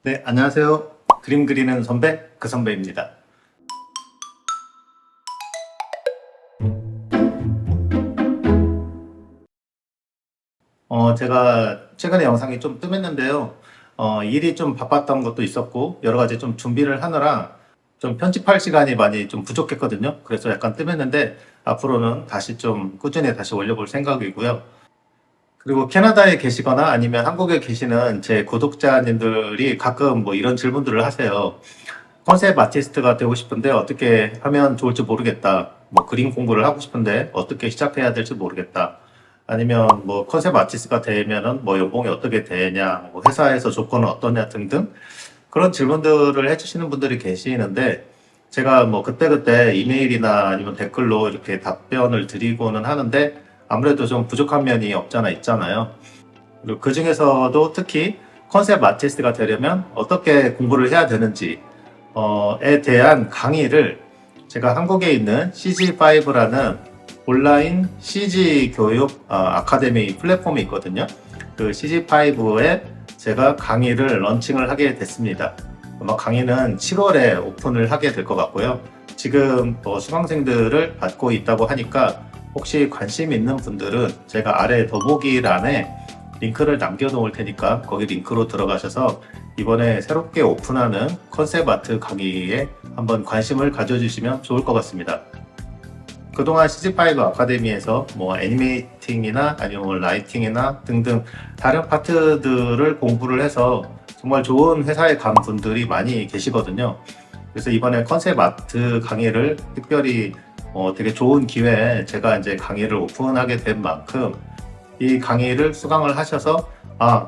네, 안녕하세요. 그림 그리는 선배, 그 선배입니다. 제가 최근에 영상이 좀 뜸했는데요. 일이 좀 바빴던 것도 있었고, 여러 가지 좀 준비를 하느라 좀 편집할 시간이 많이 좀 부족했거든요. 그래서 약간 뜸했는데, 앞으로는 다시 좀 꾸준히 다시 올려볼 생각이고요. 그리고 캐나다에 계시거나 아니면 한국에 계시는 제 구독자님들이 가끔 뭐 이런 질문들을 하세요. 컨셉 아티스트가 되고 싶은데 어떻게 하면 좋을지 모르겠다. 뭐 그림 공부를 하고 싶은데 어떻게 시작해야 될지 모르겠다. 아니면 뭐 컨셉 아티스트가 되면은 뭐 연봉이 어떻게 되냐, 뭐 회사에서 조건은 어떠냐 등등 그런 질문들을 해주시는 분들이 계시는데 제가 뭐 그때그때 이메일이나 아니면 댓글로 이렇게 답변을 드리고는 하는데 아무래도 좀 부족한 면이 없잖아 있잖아요. 그리고 그 중에서도 특히 컨셉 아티스트가 되려면 어떻게 공부를 해야 되는지 에 대한 강의를 제가 한국에 있는 CG5라는 온라인 CG 교육 아카데미 플랫폼이 있거든요. 그 CG5에 제가 강의를 런칭을 하게 됐습니다. 아마 강의는 7월에 오픈을 하게 될 것 같고요. 지금 수강생들을 받고 있다고 하니까 혹시 관심 있는 분들은 제가 아래 더보기란에 링크를 남겨놓을 테니까 거기 링크로 들어가셔서 이번에 새롭게 오픈하는 컨셉 아트 강의에 한번 관심을 가져주시면 좋을 것 같습니다. 그동안 CG5 아카데미에서 뭐 애니메이팅이나 아니면 라이팅이나 등등 다른 파트들을 공부를 해서 정말 좋은 회사에 간 분들이 많이 계시거든요. 그래서 이번에 컨셉 아트 강의를 특별히 되게 좋은 기회에 제가 이제 강의를 오픈하게 된 만큼 이 강의를 수강을 하셔서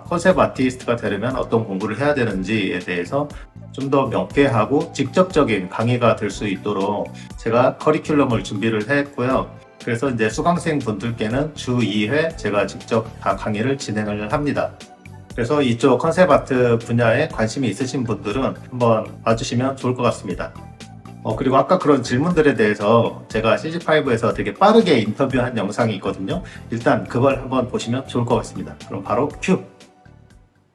컨셉 아티스트가 되려면 어떤 공부를 해야 되는지에 대해서 좀 더 명쾌하고 직접적인 강의가 될 수 있도록 제가 커리큘럼을 준비를 했고요. 그래서 이제 수강생 분들께는 주 2회 제가 직접 다 강의를 진행을 합니다. 그래서 이쪽 컨셉 아트 분야에 관심이 있으신 분들은 한번 봐주시면 좋을 것 같습니다. 그리고 아까 그런 질문들에 대해서 제가 CG5에서 되게 빠르게 인터뷰한 영상이 있거든요. 일단 그걸 한번 보시면 좋을 것 같습니다. 그럼 바로 큐!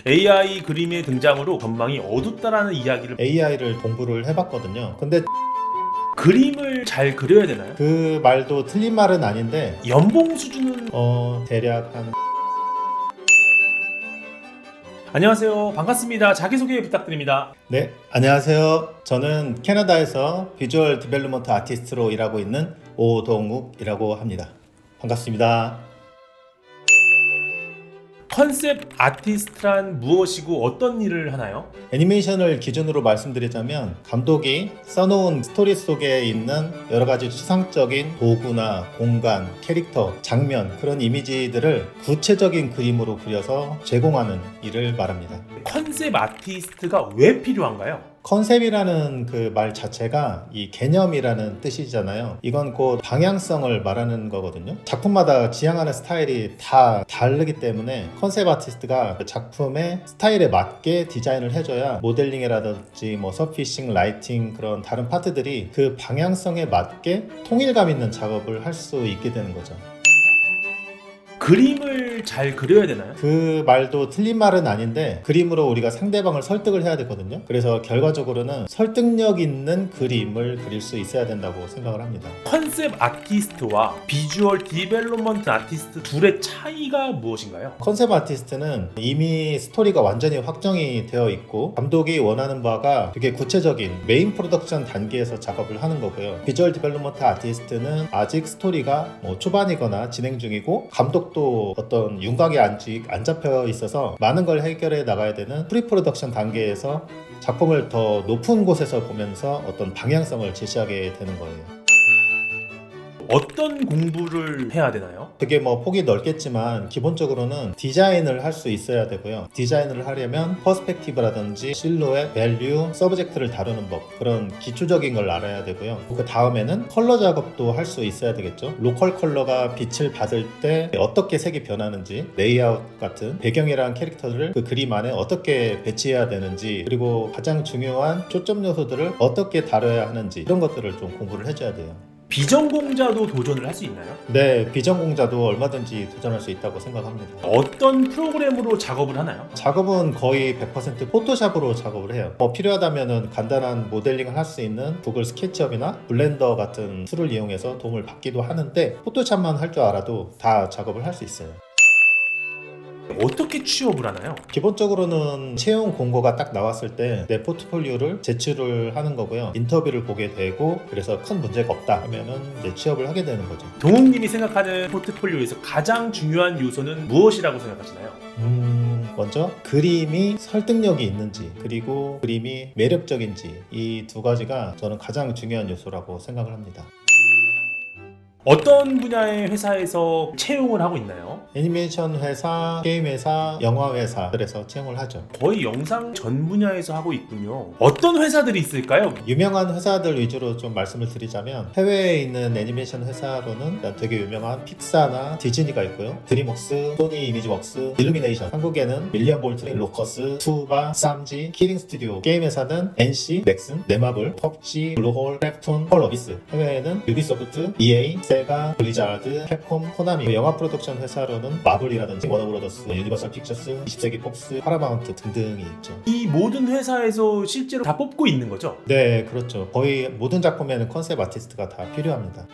AI 그림의 등장으로 전망이 어둡다라는 이야기를 AI를 공부를 해봤거든요. 근데 그림을 잘 그려야 되나요? 그 말도 틀린 말은 아닌데 연봉 수준은 대략 한 안녕하세요. 반갑습니다. 자기소개 부탁드립니다. 네, 안녕하세요. 저는 캐나다에서 비주얼 디벨롭먼트 아티스트로 일하고 있는 오동욱이라고 합니다. 반갑습니다. 컨셉 아티스트란 무엇이고 어떤 일을 하나요? 애니메이션을 기준으로 말씀드리자면 감독이 써놓은 스토리 속에 있는 여러 가지 추상적인 도구나 공간, 캐릭터, 장면 그런 이미지들을 구체적인 그림으로 그려서 제공하는 일을 말합니다. 컨셉 아티스트가 왜 필요한가요? 컨셉이라는 그 말 자체가 이 개념이라는 뜻이잖아요. 이건 곧 방향성을 말하는 거거든요. 작품마다 지향하는 스타일이 다 다르기 때문에 컨셉 아티스트가 작품의 스타일에 맞게 디자인을 해줘야 모델링이라든지 뭐 서피싱, 라이팅 그런 다른 파트들이 그 방향성에 맞게 통일감 있는 작업을 할 수 있게 되는 거죠. 그림을 잘 그려야 되나요? 그 말도 틀린 말은 아닌데 그림으로 우리가 상대방을 설득을 해야 되거든요. 그래서 결과적으로는 설득력 있는 그림을 그릴 수 있어야 된다고 생각을 합니다. 컨셉 아티스트와 비주얼 디벨롭먼트 아티스트 둘의 차이가 무엇인가요? 컨셉 아티스트는 이미 스토리가 완전히 확정이 되어 있고 감독이 원하는 바가 되게 구체적인 메인 프로덕션 단계에서 작업을 하는 거고요. 비주얼 디벨롭먼트 아티스트는 아직 스토리가 초반이거나 진행 중이고 감독도 어떤 윤곽이 안 잡혀 있어서 많은 걸 해결해 나가야 되는 프리 프로덕션 단계에서 작품을 더 높은 곳에서 보면서 어떤 방향성을 제시하게 되는 거예요. 어떤 공부를 해야 되나요? 되게 폭이 넓겠지만 기본적으로는 디자인을 할 수 있어야 되고요. 디자인을 하려면 퍼스펙티브라든지 실루엣, 밸류, 서브젝트를 다루는 법 그런 기초적인 걸 알아야 되고요. 그 다음에는 컬러 작업도 할 수 있어야 되겠죠. 로컬 컬러가 빛을 받을 때 어떻게 색이 변하는지 레이아웃 같은 배경이랑 캐릭터들을 그 그림 안에 어떻게 배치해야 되는지 그리고 가장 중요한 초점 요소들을 어떻게 다뤄야 하는지 이런 것들을 좀 공부를 해줘야 돼요. 비전공자도 도전을 할 수 있나요? 네, 비전공자도 얼마든지 도전할 수 있다고 생각합니다. 어떤 프로그램으로 작업을 하나요? 작업은 거의 100% 포토샵으로 작업을 해요. 필요하다면 간단한 모델링을 할 수 있는 구글 스케치업이나 블렌더 같은 툴을 이용해서 도움을 받기도 하는데 포토샵만 할 줄 알아도 다 작업을 할 수 있어요. 어떻게 취업을 하나요? 기본적으로는 채용 공고가 딱 나왔을 때 내 포트폴리오를 제출을 하는 거고요. 인터뷰를 보게 되고 그래서 큰 문제가 없다 하면은 이제 취업을 하게 되는 거죠. 동욱님이 생각하는 포트폴리오에서 가장 중요한 요소는 무엇이라고 생각하시나요? 먼저 그림이 설득력이 있는지 그리고 그림이 매력적인지 이 두 가지가 저는 가장 중요한 요소라고 생각을 합니다. 어떤 분야의 회사에서 채용을 하고 있나요? 애니메이션 회사, 게임 회사, 영화 회사들에서 채용을 하죠. 거의 영상 전 분야에서 하고 있군요. 어떤 회사들이 있을까요? 유명한 회사들 위주로 좀 말씀을 드리자면 해외에 있는 애니메이션 회사로는 일단 되게 유명한 픽사나 디즈니가 있고요. 드림웍스, 소니 이미지웍스, 일루미네이션, 한국에는 밀리언 볼트, 로커스, 투바, 쌈지, 키링 스튜디오, 게임 회사는 NC, 넥슨, 네마블, 펍지, 블루홀, 크래프톤, 펄어비스, 해외에는 유비소프트, EA, 세가, 블리자드, 캡콤, 코나미, 영화 프로덕션 회사로는 마블이라든지 워너브로더스, 유니버설 픽처스, 20세기 폭스, 파라마운트 등등이 있죠. 이 모든 회사에서 실제로 다 뽑고 있는 거죠? 네, 그렇죠. 거의 모든 작품에는 컨셉 아티스트가 다 필요합니다.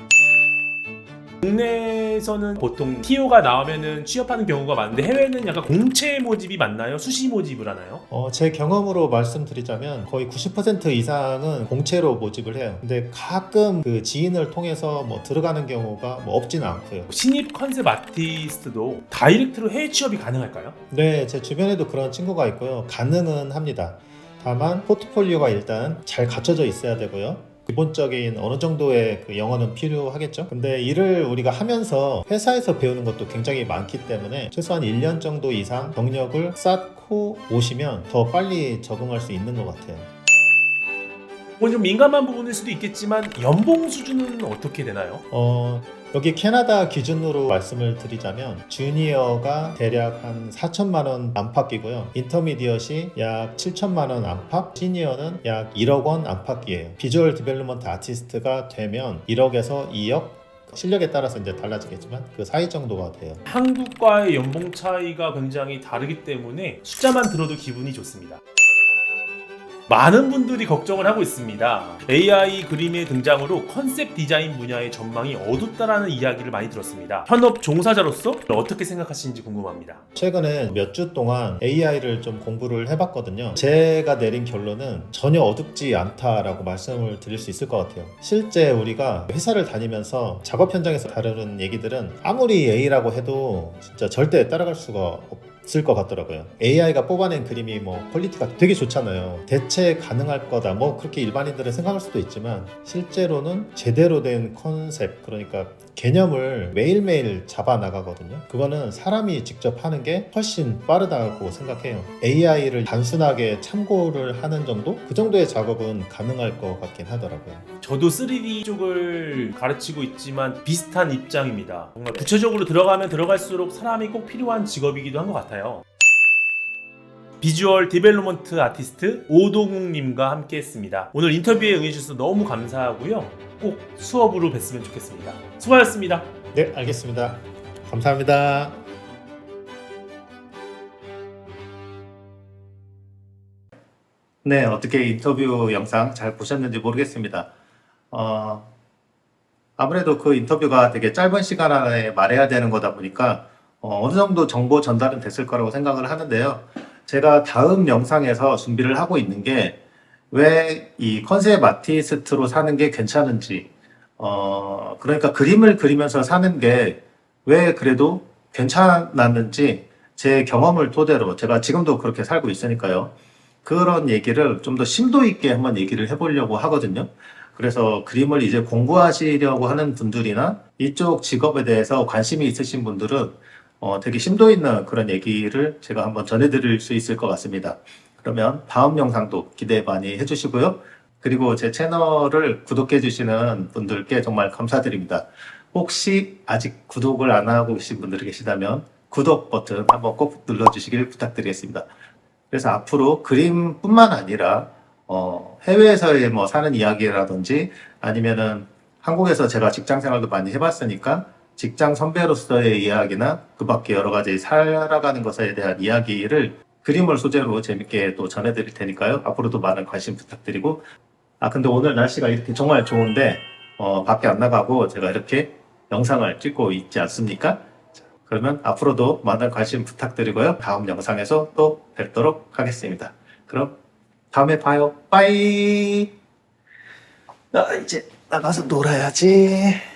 국내에서는 보통 TO가 나오면은 취업하는 경우가 많은데 해외는 약간 공채 모집이 많나요? 수시 모집을 하나요? 제 경험으로 말씀드리자면 거의 90% 이상은 공채로 모집을 해요. 근데 가끔 그 지인을 통해서 뭐 들어가는 경우가 뭐 없지는 않고요. 신입 컨셉 아티스트도 다이렉트로 해외 취업이 가능할까요? 네, 제 주변에도 그런 친구가 있고요. 가능은 합니다. 다만 포트폴리오가 일단 잘 갖춰져 있어야 되고요. 기본적인 어느 정도의 그 영어는 필요하겠죠. 근데 일을 우리가 하면서 회사에서 배우는 것도 굉장히 많기 때문에 최소한 1년 정도 이상 경력을 쌓고 오시면 더 빨리 적응할 수 있는 것 같아요. 이건 좀 민감한 부분일 수도 있겠지만 연봉 수준은 어떻게 되나요? 여기 캐나다 기준으로 말씀을 드리자면 주니어가 대략 한 4천만 원 안팎이고요. 인터미디엇이 약 7천만 원 안팎, 시니어는 약 1억 원 안팎이에요. 비주얼 디벨롭먼트 아티스트가 되면 1억에서 2억, 실력에 따라서 이제 달라지겠지만 그 사이 정도가 돼요. 한국과의 연봉 차이가 굉장히 다르기 때문에 숫자만 들어도 기분이 좋습니다. 많은 분들이 걱정을 하고 있습니다. AI 그림의 등장으로 컨셉 디자인 분야의 전망이 어둡다라는 이야기를 많이 들었습니다. 현업 종사자로서 어떻게 생각하시는지 궁금합니다. 최근에 몇 주 동안 AI를 좀 공부를 해봤거든요. 제가 내린 결론은 전혀 어둡지 않다라고 말씀을 드릴 수 있을 것 같아요. 실제 우리가 회사를 다니면서 작업 현장에서 다루는 얘기들은 아무리 A라고 해도 진짜 절대 따라갈 수가 없을 것 같더라고요. AI가 뽑아낸 그림이 뭐 퀄리티가 되게 좋잖아요. 대체 가능할 거다 뭐 그렇게 일반인들은 생각할 수도 있지만 실제로는 제대로 된 컨셉, 그러니까 개념을 매일매일 잡아 나가거든요. 그거는 사람이 직접 하는 게 훨씬 빠르다고 생각해요. AI를 단순하게 참고를 하는 정도? 그 정도의 작업은 가능할 것 같긴 하더라고요. 저도 3D 쪽을 가르치고 있지만 비슷한 입장입니다. 정말 구체적으로 들어가면 들어갈수록 사람이 꼭 필요한 직업이기도 한 것 같아요. 비주얼 디벨롭먼트 아티스트 오동욱님과 함께 했습니다. 오늘 인터뷰에 응해주셔서 너무 감사하고요. 꼭 수업으로 뵀으면 좋겠습니다. 수고하셨습니다. 네, 알겠습니다. 감사합니다. 네, 어떻게 인터뷰 영상 잘 보셨는지 모르겠습니다. 아무래도 그 인터뷰가 되게 짧은 시간 안에 말해야 되는 거다 보니까 어느 정도 정보 전달은 됐을 거라고 생각을 하는데요. 제가 다음 영상에서 준비를 하고 있는 게 왜 이 컨셉 아티스트로 사는 게 괜찮은지, 그러니까 그림을 그리면서 사는 게 왜 그래도 괜찮았는지 제 경험을 토대로 제가 지금도 그렇게 살고 있으니까요. 그런 얘기를 좀 더 심도 있게 한번 얘기를 해보려고 하거든요. 그래서 그림을 이제 공부하시려고 하는 분들이나 이쪽 직업에 대해서 관심이 있으신 분들은 되게 심도 있는 그런 얘기를 제가 한번 전해드릴 수 있을 것 같습니다. 그러면 다음 영상도 기대 많이 해주시고요. 그리고 제 채널을 구독해 주시는 분들께 정말 감사드립니다. 혹시 아직 구독을 안 하고 계신 분들이 계시다면 구독 버튼 한번 꼭 눌러주시길 부탁드리겠습니다. 그래서 앞으로 그림뿐만 아니라 해외에서의 뭐 사는 이야기라든지 아니면은 한국에서 제가 직장 생활도 많이 해봤으니까 직장 선배로서의 이야기나 그 밖에 여러 가지 살아가는 것에 대한 이야기를 그림을 소재로 재밌게 또 전해드릴 테니까요. 앞으로도 많은 관심 부탁드리고, 근데 오늘 날씨가 이렇게 정말 좋은데 밖에 안 나가고 제가 이렇게 영상을 찍고 있지 않습니까? 자, 그러면 앞으로도 많은 관심 부탁드리고요. 다음 영상에서 또 뵙도록 하겠습니다. 그럼 다음에 봐요. 빠이. 나 이제 나가서 놀아야지.